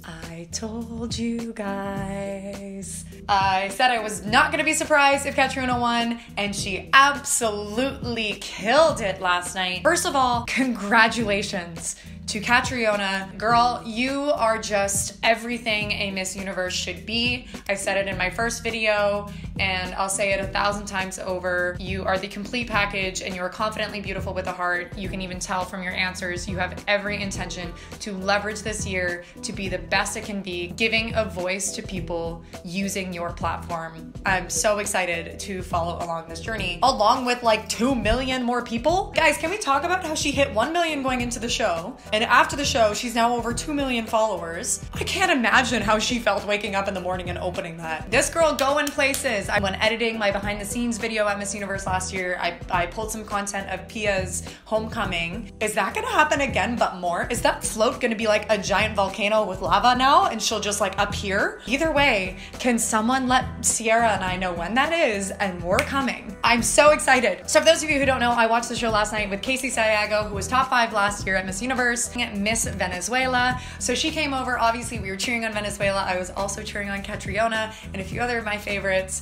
I told you guys. I said I was not gonna be surprised if Catriona won, and she absolutely killed it last night. First of all, congratulations to Catriona. Girl, you are just everything a Miss Universe should be. I said it in my first video, and I'll say it 1,000 times over. You are the complete package, and you are confidently beautiful with a heart. You can even tell from your answers, you have every intention to leverage this year to be the best it can be, giving a voice to people using your platform. I'm so excited to follow along this journey, along with like 2 million more people. Guys, can we talk about how she hit 1 million going into the show? And after the show, she's now over 2 million followers. I can't imagine how she felt waking up in the morning and opening that. This girl going places. When editing my behind the scenes video at Miss Universe last year, I pulled some content of Pia's homecoming. Is that gonna happen again, but more? Is that float gonna be like a giant volcano with lava now and she'll just like appear? Either way, can someone let Sierra and I know when that is, and we're coming. I'm so excited. So for those of you who don't know, I watched the show last night with Casey Sayago, who was top 5 last year at Miss Universe. Miss Venezuela. So she came over, obviously we were cheering on Venezuela. I was also cheering on Catriona and a few other of my favorites.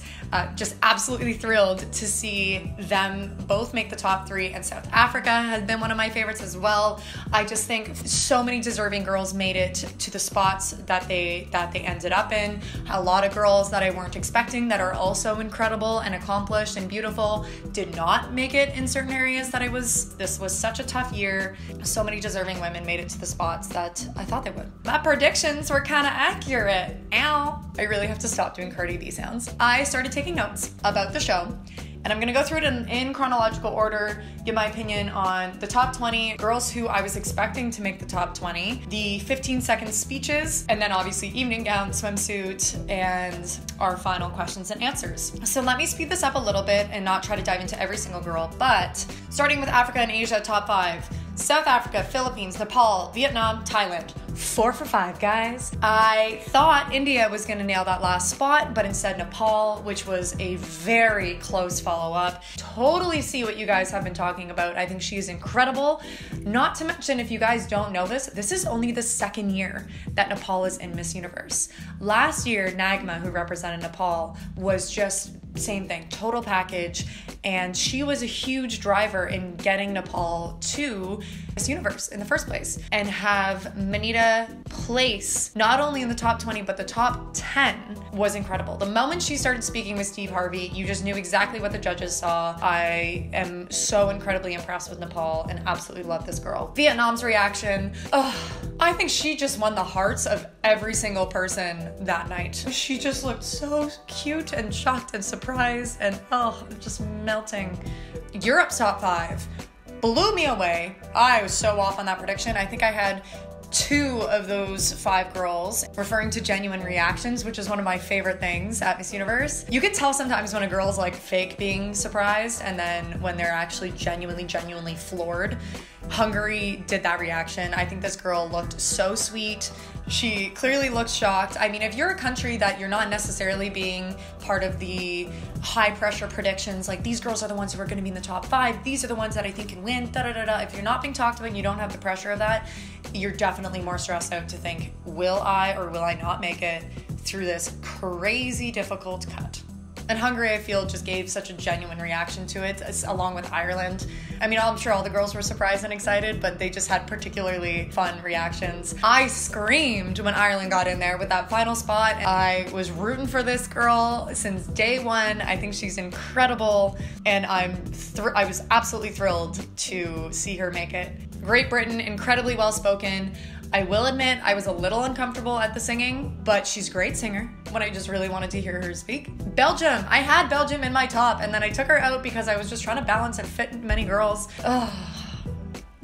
Just absolutely thrilled to see them both make the top 3, and South Africa has been one of my favorites as well. I just think so many deserving girls made it to the spots that they ended up in. A lot of girls that I weren't expecting that are also incredible and accomplished and beautiful did not make it in certain areas that this was such a tough year. So many deserving women made it to the spots that I thought they would. My predictions were kind of accurate. Ow. I really have to stop doing Cardi B sounds. I started taking notes about the show, and I'm gonna go through it in chronological order, give my opinion on the top 20 girls who I was expecting to make the top 20, the 15-second speeches, and then obviously evening gown, swimsuit, and our final questions and answers. So let me speed this up a little bit and not try to dive into every single girl, but starting with Africa and Asia, top 5. South Africa, Philippines, Nepal, Vietnam, Thailand. 4 for 5, guys. I thought India was gonna nail that last spot, but instead Nepal, which was a very close follow-up. Totally see what you guys have been talking about. I think she's incredible. Not to mention, if you guys don't know this is only the 2nd year that Nepal is in Miss Universe. Last year, Nagma, who represented Nepal, was just same thing, total package, and she was a huge driver in getting Nepal to Miss Universe in the first place, and have Manita place not only in the top 20 but the top 10 was incredible. The moment she started speaking with Steve Harvey, you just knew exactly what the judges saw. I am so incredibly impressed with Nepal and absolutely love this girl. Vietnam's reaction, I think she just won the hearts of every single person that night. She just looked so cute and shocked and surprised, and just melting. Europe's top 5 blew me away. I was so off on that prediction. I think I had 2 of those 5 girls referring to genuine reactions, which is one of my favorite things at Miss Universe. You can tell sometimes when a girl's like fake being surprised, and then when they're actually genuinely floored. Hungary did that reaction. I think this girl looked so sweet. She clearly looked shocked. I mean, if you're a country that you're not necessarily being part of the high pressure predictions, like these girls are the ones who are gonna be in the top 5, these are the ones that I think can win, if you're not being talked about and you don't have the pressure of that, you're definitely more stressed out to think, will I or will I not make it through this crazy difficult cut? And Hungary, I feel, just gave such a genuine reaction to it, along with Ireland. I mean, I'm sure all the girls were surprised and excited, but they just had particularly fun reactions. I screamed when Ireland got in there with that final spot. I was rooting for this girl since day one. I think she's incredible, and I was absolutely thrilled to see her make it. Great Britain, incredibly well-spoken. I will admit I was a little uncomfortable at the singing, but she's a great singer when I just really wanted to hear her speak. Belgium, I had Belgium in my top, and then I took her out because I was just trying to balance and fit many girls. Ugh.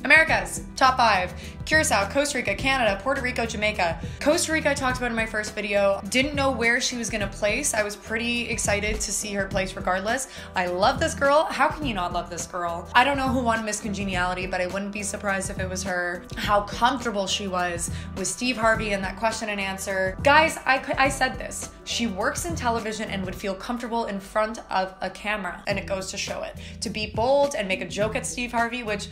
Americas, top 5. Curacao, Costa Rica, Canada, Puerto Rico, Jamaica. Costa Rica I talked about in my first video. Didn't know where she was gonna place. I was pretty excited to see her place regardless. I love this girl. How can you not love this girl? I don't know who won Miss Congeniality, but I wouldn't be surprised if it was her. How comfortable she was with Steve Harvey and that question and answer. Guys, I said this. She works in television and would feel comfortable in front of a camera, and it goes to show it. To be bold and make a joke at Steve Harvey, which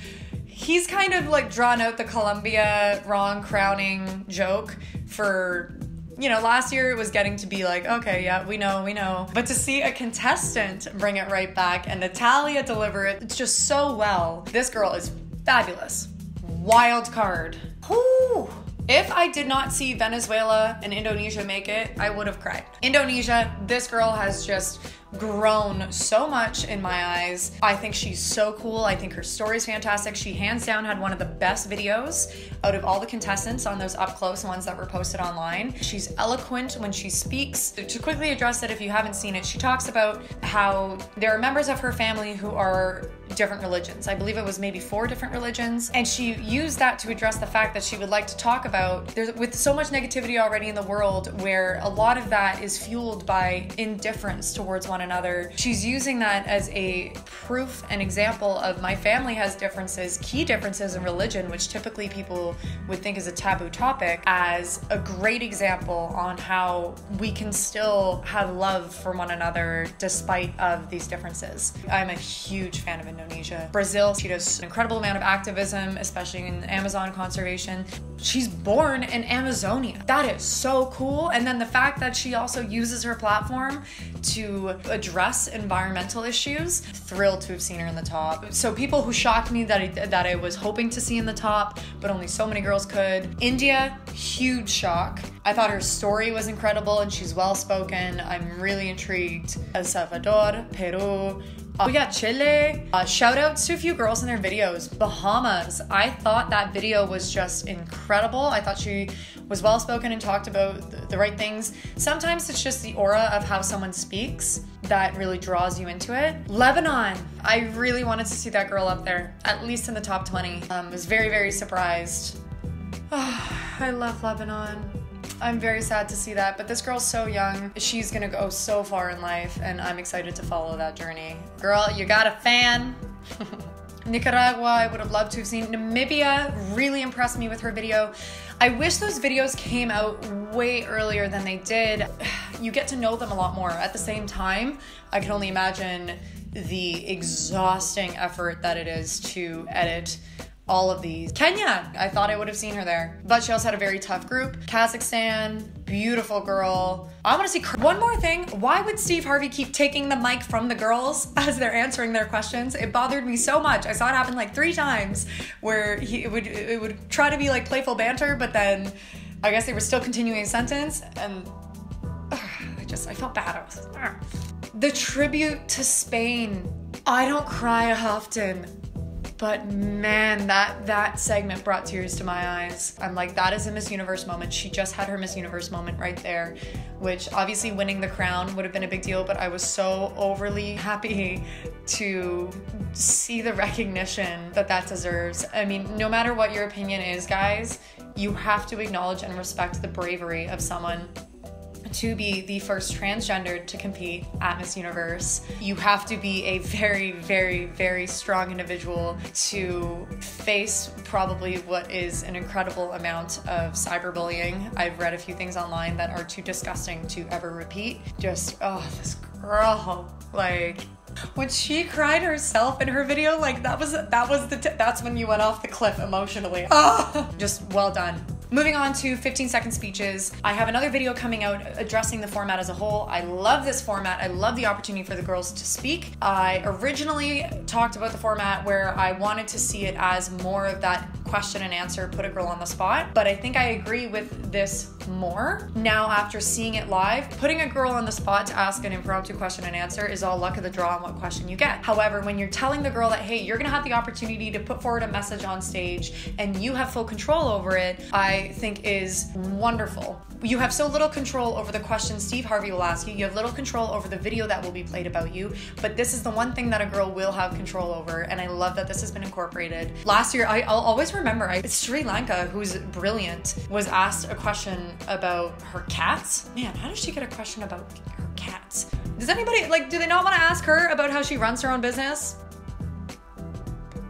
he's kind of like drawn out the Columbia wrong crowning joke for, you know, last year it was getting to be like, okay, yeah, we know. But to see a contestant bring it right back and Natalia deliver it just so well, this girl is fabulous. Wild card. Whew. If I did not see Venezuela and Indonesia make it, I would have cried. Indonesia, this girl has just grown so much in my eyes. I think she's so cool. I think her story's fantastic. She hands down had one of the best videos out of all the contestants on those up close ones that were posted online. She's eloquent when she speaks. To quickly address it, if you haven't seen it, she talks about how there are members of her family who are different religions. I believe it was maybe 4 different religions. And she used that to address the fact that she would like to talk about, with so much negativity already in the world, where a lot of that is fueled by indifference towards one another. She's using that as a proof and example of my family has differences, key differences in religion, which typically people would think is a taboo topic, as a great example on how we can still have love for one another despite of these differences. I'm a huge fan of Indonesia. Brazil, she does an incredible amount of activism, especially in Amazon conservation. She's born in Amazonia. That is so cool. And then the fact that she also uses her platform to address environmental issues. Thrilled to have seen her in the top. So people who shocked me that I was hoping to see in the top, but only so many girls could. India, huge shock. I thought her story was incredible and she's well spoken. I'm really intrigued. El Salvador, Peru. We got Chile. Shout outs to a few girls in their videos. Bahamas. I thought that video was just incredible. I thought she was well spoken and talked about the right things. Sometimes it's just the aura of how someone speaks that really draws you into it. Lebanon. I really wanted to see that girl up there, at least in the top 20. Was very, very surprised. Oh, I love Lebanon. I'm very sad to see that, but this girl's so young. She's gonna go so far in life, and I'm excited to follow that journey. Girl, you got a fan. Nicaragua, I would have loved to have seen. Namibia really impressed me with her video. I wish those videos came out way earlier than they did. You get to know them a lot more. At the same time, I can only imagine the exhausting effort that it is to edit all of these. Kenya, I thought I would have seen her there, but she also had a very tough group. Kazakhstan, beautiful girl. I want to see one more thing. Why would Steve Harvey keep taking the mic from the girls as they're answering their questions? It bothered me so much. I saw it happen like 3 times where it would try to be like playful banter, but then I guess they were still continuing a sentence, and I felt bad. The tribute to Spain. I don't cry often, but man, that segment brought tears to my eyes. I'm like, that is a Miss Universe moment. She just had her Miss Universe moment right there, which obviously winning the crown would have been a big deal, but I was so overly happy to see the recognition that deserves. I mean, no matter what your opinion is, guys, you have to acknowledge and respect the bravery of someone to be the first transgendered to compete at Miss Universe. You have to be a very, very, very strong individual to face probably what is an incredible amount of cyberbullying. I've read a few things online that are too disgusting to ever repeat. Just, oh, this girl, like, when she cried herself in her video, like that's when you went off the cliff emotionally. Oh, just well done. Moving on to 15-second speeches. I have another video coming out addressing the format as a whole. I love this format. I love the opportunity for the girls to speak. I originally talked about the format where I wanted to see it as more of that question and answer, put a girl on the spot, but I think I agree with this more. Now, after seeing it live, putting a girl on the spot to ask an impromptu question and answer is all luck of the draw on what question you get. However, when you're telling the girl that, hey, you're gonna have the opportunity to put forward a message on stage and you have full control over it, I think is wonderful. You have so little control over the questions Steve Harvey will ask you. You have little control over the video that will be played about you, but this is the one thing that a girl will have control over, and I love that this has been incorporated. Last year, I'll always remember, it's Sri Lanka, who's brilliant, was asked a question about her cats. Man, how did she get a question about her cats? Does anybody, do they not want to ask her about how she runs her own business?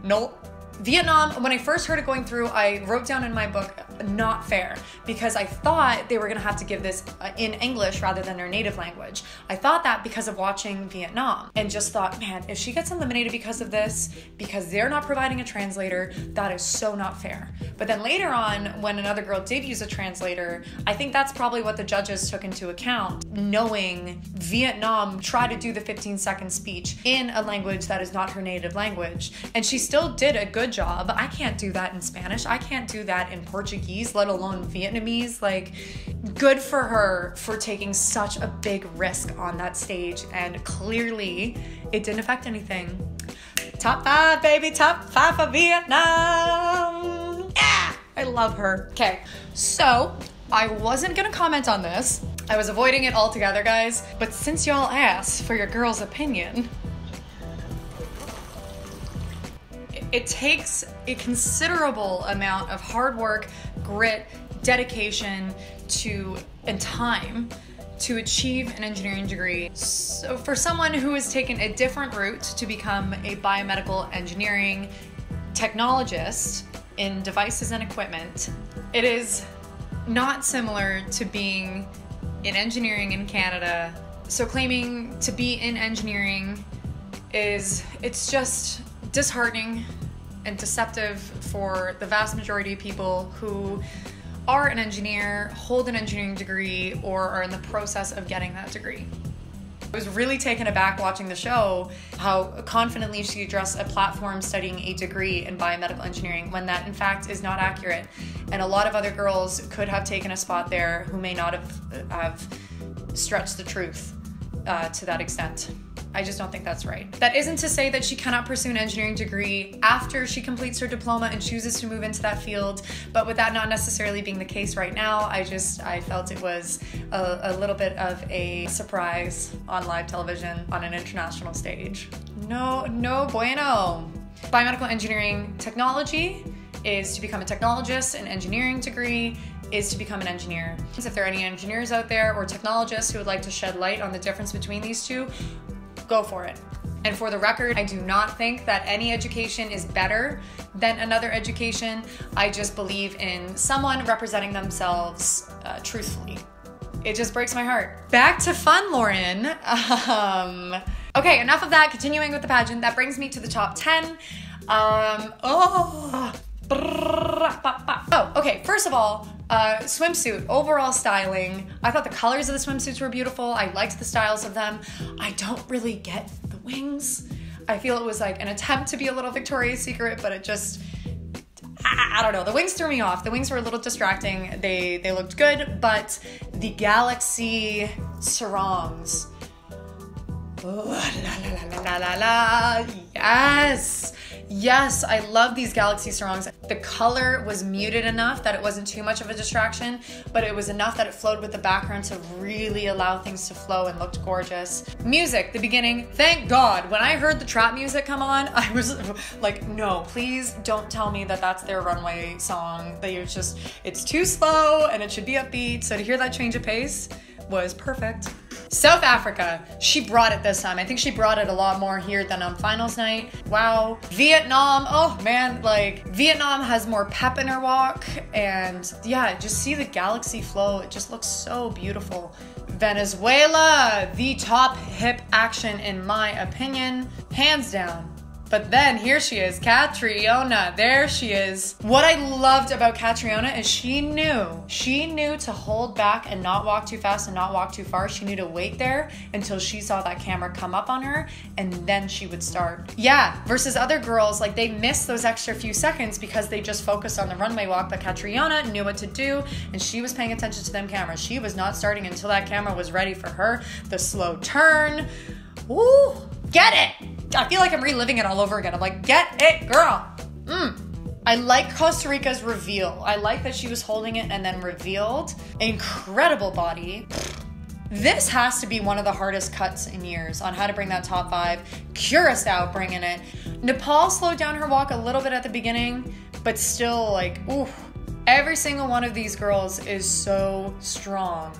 Nope. Vietnam, when I first heard it going through, I wrote down in my book not fair, because I thought they were gonna have to give this in English rather than their native language. I thought that because of watching Vietnam, and just thought, man, if she gets eliminated because of this, because they're not providing a translator, that is so not fair. But then later on, when another girl did use a translator, I think that's probably what the judges took into account, knowing Vietnam tried to do the 15-second speech in a language that is not her native language, and she still did a good job. I can't do that in Spanish. I can't do that in Portuguese, let alone Vietnamese. Like, good for her for taking such a big risk on that stage, and clearly it didn't affect anything. Top 5, baby, top 5 for Vietnam. Yeah, I love her. Okay, so I wasn't gonna comment on this. I was avoiding it altogether, guys, but since y'all asked for your girl's opinion, it takes a considerable amount of hard work, grit, dedication and time to achieve an engineering degree. So for someone who has taken a different route to become a biomedical engineering technologist in devices and equipment, it is not similar to being in engineering in Canada. So claiming to be in engineering it's just disheartening and deceptive for the vast majority of people who are an engineer, hold an engineering degree, or are in the process of getting that degree. I was really taken aback watching the show how confidently she addressed a platform studying a degree in biomedical engineering when that in fact is not accurate. And a lot of other girls could have taken a spot there who may not have stretched the truth to that extent. I just don't think that's right. That isn't to say that she cannot pursue an engineering degree after she completes her diploma and chooses to move into that field, but with that not necessarily being the case right now, I felt it was a little bit of a surprise on live television on an international stage. No bueno. Biomedical engineering technology is to become a technologist. An engineering degree is to become an engineer. If there are any engineers out there or technologists who would like to shed light on the difference between these two, go for it. And for the record, I do not think that any education is better than another education. I just believe in someone representing themselves truthfully. It just breaks my heart. Back to fun, Lauren. Okay, enough of that. Continuing with the pageant, that brings me to the top 10. Okay, first of all, swimsuit, overall styling. I thought the colors of the swimsuits were beautiful. I liked the styles of them. I don't really get the wings. I feel it was like an attempt to be a little Victoria's Secret, but it just, I don't know. The wings threw me off. The wings were a little distracting. They looked good, but the galaxy sarongs. Yes, I love these galaxy sarongs. The color was muted enough that it wasn't too much of a distraction, but it was enough that it flowed with the background to really allow things to flow and looked gorgeous. Music, the beginning, thank God. When I heard the trap music come on, I was like, no, please don't tell me that that's their runway song. It's too slow and it should be upbeat. So to hear that change of pace was perfect. South Africa, she brought it this time. I think she brought it a lot more here than on finals night. Wow. Vietnam, oh man, like Vietnam has more pep in her walk, and yeah, just see the galaxy flow. It just looks so beautiful. Venezuela, the top hip action in my opinion, hands down. But then here she is, Catriona. There she is. What I loved about Catriona is she knew to hold back and not walk too fast and not walk too far. She knew to wait there until she saw that camera come up on her, and then she would start. Yeah, versus other girls, like they missed those extra few seconds because they just focused on the runway walk, but Catriona knew what to do, and she was paying attention to them cameras. She was not starting until that camera was ready for her. The slow turn. Ooh, get it. I feel like I'm reliving it all over again. I'm like, get it, girl. I like Costa Rica's reveal. I like that she was holding it and then revealed. Incredible body. This has to be one of the hardest cuts in years on how to bring that top 5. Curacao bringing it. Nepal slowed down her walk a little bit at the beginning, but still like, ooh. Every single one of these girls is so strong.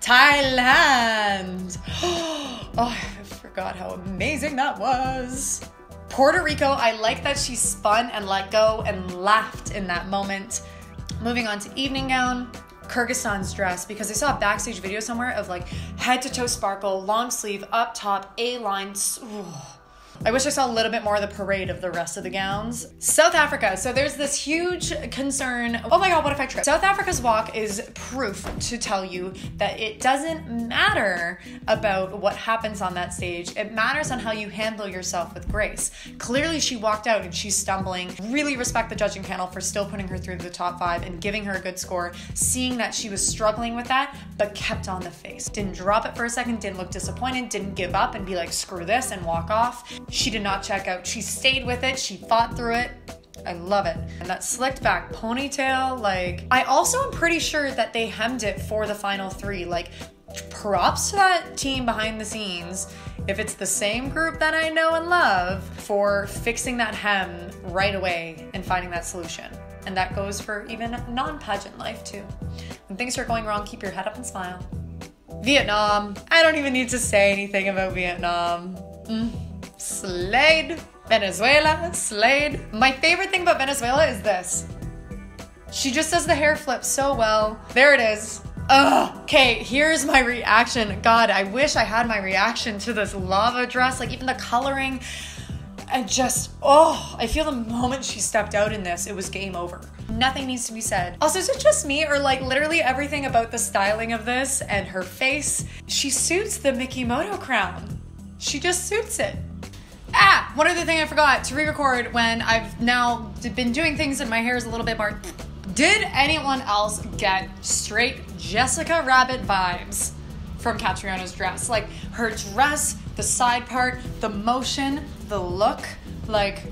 Thailand. Oh, I forgot how amazing that was. Puerto Rico, I like that she spun and let go and laughed in that moment. Moving on to evening gown. Kyrgyzstan's dress, because I saw a backstage video somewhere of like head to toe sparkle, long sleeve, up top, A-line. I wish I saw a little bit more of the parade of the rest of the gowns. South Africa. So there's this huge concern. Oh my God, what if I trip? South Africa's walk is proof to tell you that it doesn't matter about what happens on that stage. It matters on how you handle yourself with grace. Clearly she walked out and she's stumbling. Really respect the judging panel for still putting her through the top 5 and giving her a good score, seeing that she was struggling with that, but kept on the face. Didn't drop it for a second, didn't look disappointed, didn't give up and be like, screw this and walk off. She did not check out. She stayed with it. She fought through it. I love it. And that slicked back ponytail, like, I also am pretty sure that they hemmed it for the final 3. Like, props to that team behind the scenes, if it's the same group that I know and love, for fixing that hem right away and finding that solution. And that goes for even non-pageant life too. When things are going wrong, keep your head up and smile. Vietnam. I don't even need to say anything about Vietnam. Slayed. Venezuela, slayed. My favorite thing about Venezuela is this. She just does the hair flip so well. There it is. Ugh. Okay, here's my reaction. God, I wish I had my reaction to this lava dress. Like even the coloring. And just, I feel the moment she stepped out in this, it was game over. Nothing needs to be said. Also, is it just me or like literally everything about the styling of this and her face? She suits the Mikimoto crown. She just suits it. One other thing I forgot to re-record when I've now been doing things and my hair is a little bit more. Did anyone else get straight Jessica Rabbit vibes from Catriona's dress? Like her dress, the side part, the motion, the look, like,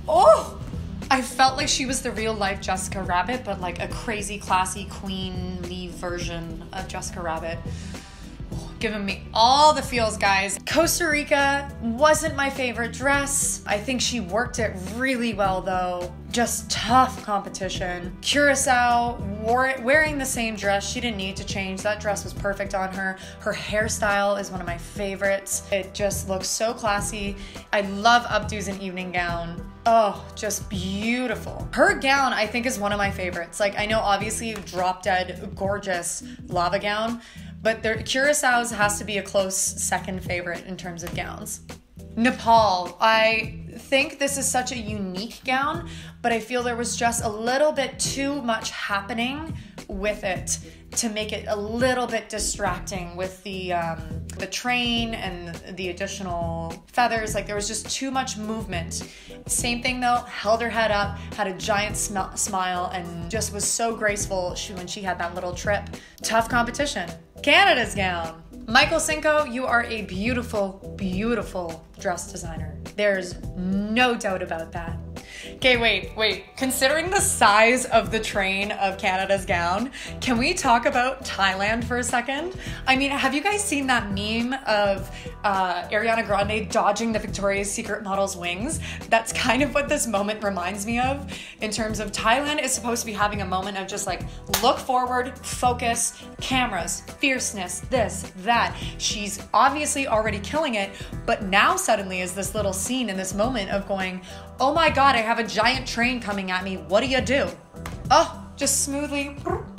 I felt like she was the real life Jessica Rabbit, but like a crazy, classy, queenly version of Jessica Rabbit. Giving me all the feels, guys. Costa Rica wasn't my favorite dress. I think she worked it really well though. Just tough competition. Curacao, wearing the same dress. She didn't need to change. That dress was perfect on her. Her hairstyle is one of my favorites. It just looks so classy. I love updos and evening gown. Oh, just beautiful. Her gown, I think, is one of my favorites. Like, I know obviously drop dead gorgeous lava gown, but Curaçao's has to be a close second favorite in terms of gowns. Nepal, I think this is such a unique gown, but I feel there was just a little bit too much happening with it to make it a little bit distracting with the train and the additional feathers. Like there was just too much movement. Same thing though, held her head up, had a giant smile, and just was so graceful when she had that little trip. Tough competition. Canada's gown. Michael Cinco, you are a beautiful, beautiful dress designer. There's no doubt about that. Okay, wait. Considering the size of the train of Canada's gown, can we talk about Thailand for a second? I mean, have you guys seen that meme of Ariana Grande dodging the Victoria's Secret model's wings? That's kind of what this moment reminds me of in terms of Thailand is supposed to be having a moment of just like, look forward, focus, cameras, fierceness, this, that. She's obviously already killing it, but now suddenly is this little scene in this moment of going, oh my God, I have a giant train coming at me. What do you do? Just smoothly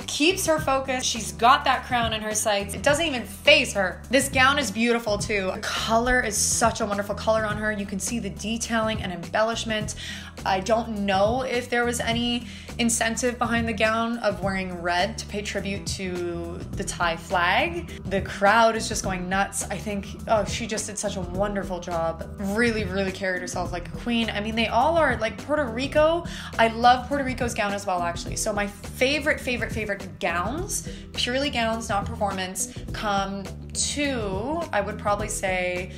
keeps her focused. She's got that crown in her sights. It doesn't even faze her. This gown is beautiful too. The color is such a wonderful color on her. You can see the detailing and embellishment. I don't know if there was any incentive behind the gown of wearing red to pay tribute to the Thai flag. The crowd is just going nuts. I think, she just did such a wonderful job. Really, really carried herself like a queen. I mean, they all are. Like Puerto Rico, I love Puerto Rico's gown as well, actually. So my favorite gowns, purely gowns, not performance, come to, I would probably say,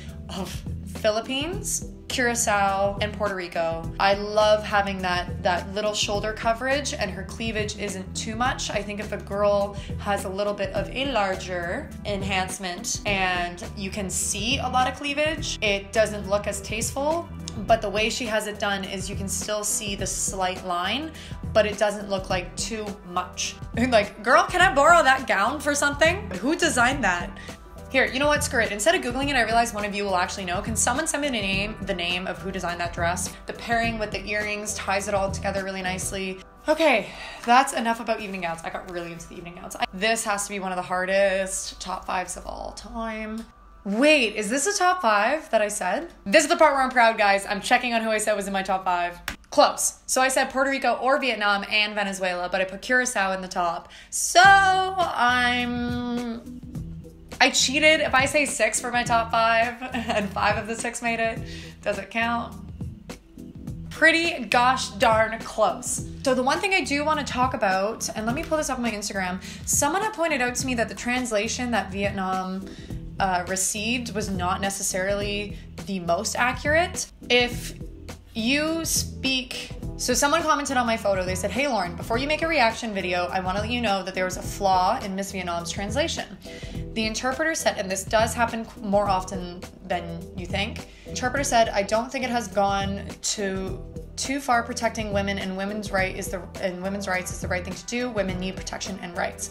Philippines, Curacao, and Puerto Rico. I love having that little shoulder coverage and her cleavage isn't too much. I think if a girl has a little bit of a larger enhancement and you can see a lot of cleavage, it doesn't look as tasteful. But the way she has it done is you can still see the slight line, but it doesn't look like too much. Like, girl, can I borrow that gown for something? Who designed that? Here, you know what, screw it. Instead of Googling it, I realize one of you will actually know. Can someone send me the name of who designed that dress? The pairing with the earrings ties it all together really nicely. Okay, that's enough about evening gowns. I got really into the evening gowns. This has to be one of the hardest top 5s of all time. Wait, is this a top 5 that I said? This is the part where I'm proud, guys. I'm checking on who I said was in my top 5. Close. So I said Puerto Rico or Vietnam and Venezuela, but I put Curacao in the top. So I cheated. If I say 6 for my top 5 and 5 of the 6 made it, does it count? Pretty gosh darn close. So the one thing I do want to talk about, and let me pull this up on my Instagram, someone had pointed out to me that the translation that Vietnam received was not necessarily the most accurate. If you speak, so someone commented on my photo, they said, "Hey Lauren, before you make a reaction video, I want to let you know that there was a flaw in Miss Vietnam's translation." The interpreter said, and this does happen more often than you think, the interpreter said, "I don't think it has gone too far protecting women, and women's rights is the right thing to do. Women need protection and rights.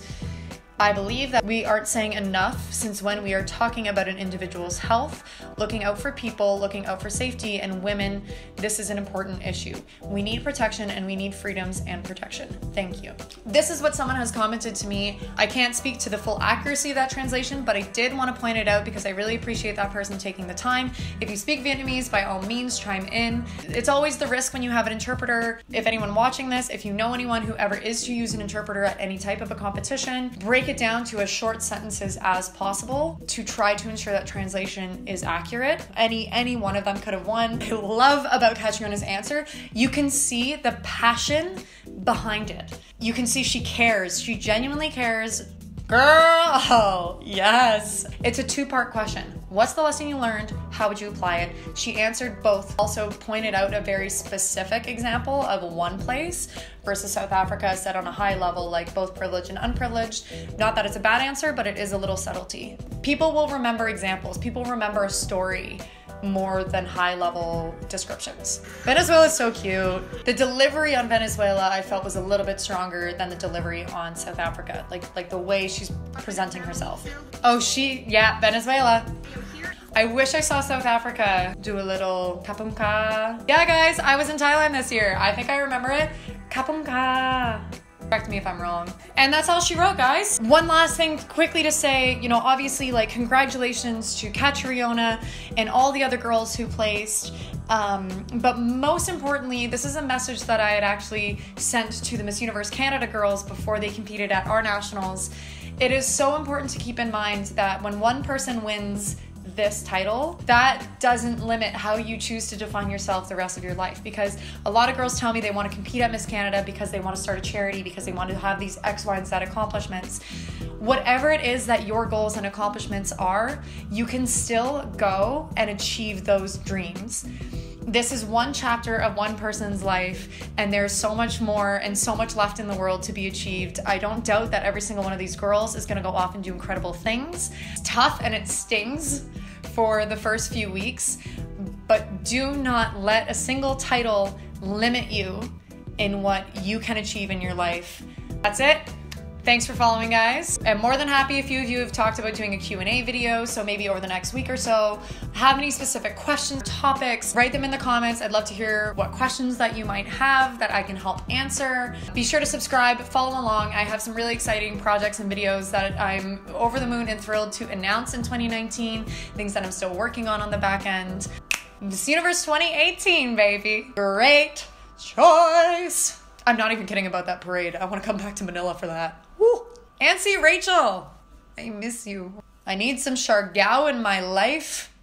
I believe that we aren't saying enough, since when we are talking about an individual's health, looking out for people, looking out for safety, and women, this is an important issue. We need protection and we need freedoms and protection. Thank you." This is what someone has commented to me. I can't speak to the full accuracy of that translation, but I did want to point it out because I really appreciate that person taking the time. If you speak Vietnamese, by all means, chime in. It's always the risk when you have an interpreter. If anyone watching this, if you know anyone who ever is to use an interpreter at any type of a competition, break it down to as short sentences as possible to try to ensure that translation is accurate. Any one of them could have won. I love about Catriona's answer, you can see the passion behind it. You can see she cares. She genuinely cares. Girl, yes. It's a 2-part question. What's the lesson you learned? How would you apply it? She answered both. Also pointed out a very specific example of one place versus South Africa, set on a high level, like both privileged and unprivileged. Not that it's a bad answer, but it is a little subtlety. People will remember examples. People remember a story more than high-level descriptions. Venezuela is so cute. The delivery on Venezuela I felt was a little bit stronger than the delivery on South Africa. Like the way she's presenting herself. Oh, yeah, Venezuela. I wish I saw South Africa do a little kapumka. Yeah, guys, I was in Thailand this year. I think I remember it. Kapumka. Correct me if I'm wrong. And that's all she wrote, guys. One last thing quickly to say, obviously, like, congratulations to Catriona and all the other girls who placed. But most importantly, this is a message that I had actually sent to the Miss Universe Canada girls before they competed at our nationals. It is so important to keep in mind that when one person wins this title, that doesn't limit how you choose to define yourself the rest of your life, because a lot of girls tell me they want to compete at Miss Canada because they want to start a charity, because they want to have these X, Y, and Z accomplishments. Whatever it is that your goals and accomplishments are, you can still go and achieve those dreams. This is one chapter of one person's life, and there's so much more and so much left in the world to be achieved. I don't doubt that every single one of these girls is going to go off and do incredible things. It's tough and it stings for the first few weeks, but do not let a single title limit you in what you can achieve in your life. That's it. Thanks for following, guys. I'm more than happy. A few of you have talked about doing a Q&A video, so maybe over the next week or so. Have any specific questions, topics, write them in the comments. I'd love to hear what questions that you might have that I can help answer. Be sure to subscribe, follow along. I have some really exciting projects and videos that I'm over the moon and thrilled to announce in 2019, things that I'm still working on the back end. Miss Universe 2018, baby. Great choice. I'm not even kidding about that parade. I want to come back to Manila for that. Woo! Auntie Rachel, I miss you. I need some Chargao in my life.